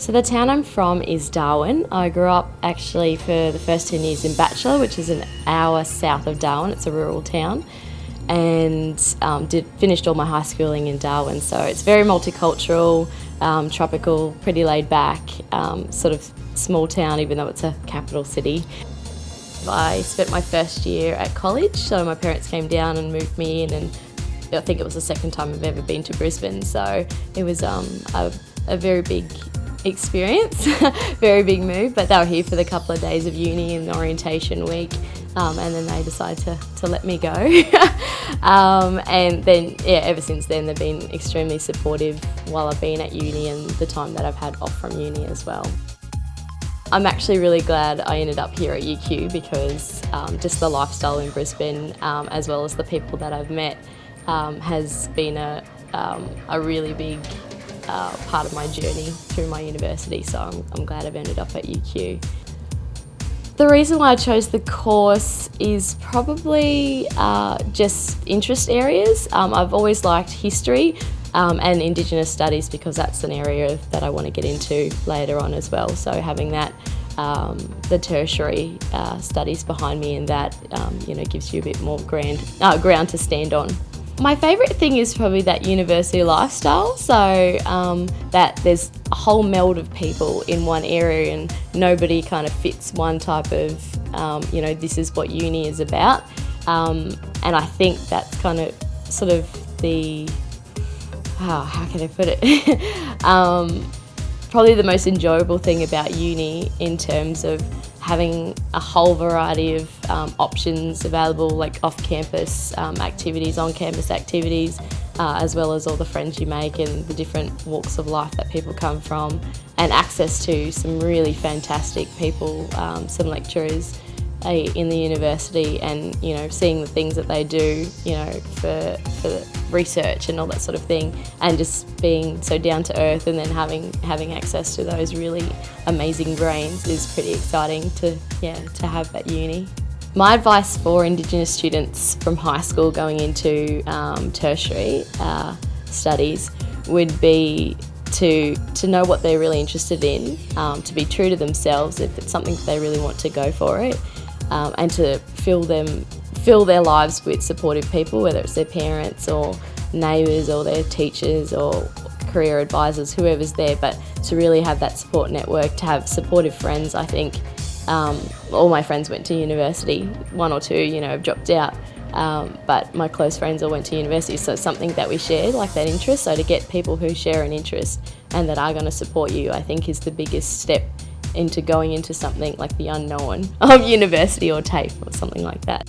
So the town I'm from is Darwin. I grew up actually for the first 10 years in Batchelor, which is an hour south of Darwin. It's a rural town. And finished all my high schooling in Darwin. So it's very multicultural, tropical, pretty laid back, sort of small town even though it's a capital city. I spent my first year at college, so my parents came down and moved me in, and I think it was the second time I've ever been to Brisbane, so it was a very big experience, very big move, but they were here for the couple of days of uni and orientation week, and then they decided to let me go. And then, yeah, ever since then they've been extremely supportive while I've been at uni and the time that I've had off from uni as well. I'm actually really glad I ended up here at UQ because just the lifestyle in Brisbane, as well as the people that I've met, has been a really big part of my journey through my university, so I'm glad I've ended up at UQ. The reason why I chose the course is probably just interest areas. I've always liked history and Indigenous studies because that's an area that I want to get into later on as well. So having that, the tertiary studies behind me, and that gives you a bit more ground to stand on. My favourite thing is probably that university lifestyle, so that there's a whole meld of people in one area and nobody kind of fits one type of, this is what uni is about. And I think that's kind of sort of the, how can I put it? Probably the most enjoyable thing about uni in terms of having a whole variety of options available, like off-campus activities, on-campus activities, as well as all the friends you make and the different walks of life that people come from, and access to some really fantastic people, some lecturers in the university, and seeing the things that they do, for research and all that sort of thing, and just being so down to earth, and then having access to those really amazing brains is pretty exciting to have at uni. My advice for Indigenous students from high school going into tertiary studies would be to know what they're really interested in, to be true to themselves if it's something that they really want to go for it, and to fill their lives with supportive people, whether it's their parents or neighbours or their teachers or career advisors, whoever's there, but to really have that support network, to have supportive friends. I think all my friends went to university, one or two, have dropped out, but my close friends all went to university, so it's something that we share, like that interest. So to get people who share an interest and that are going to support you, I think is the biggest step into going into something like the unknown of university or TAFE or something like that.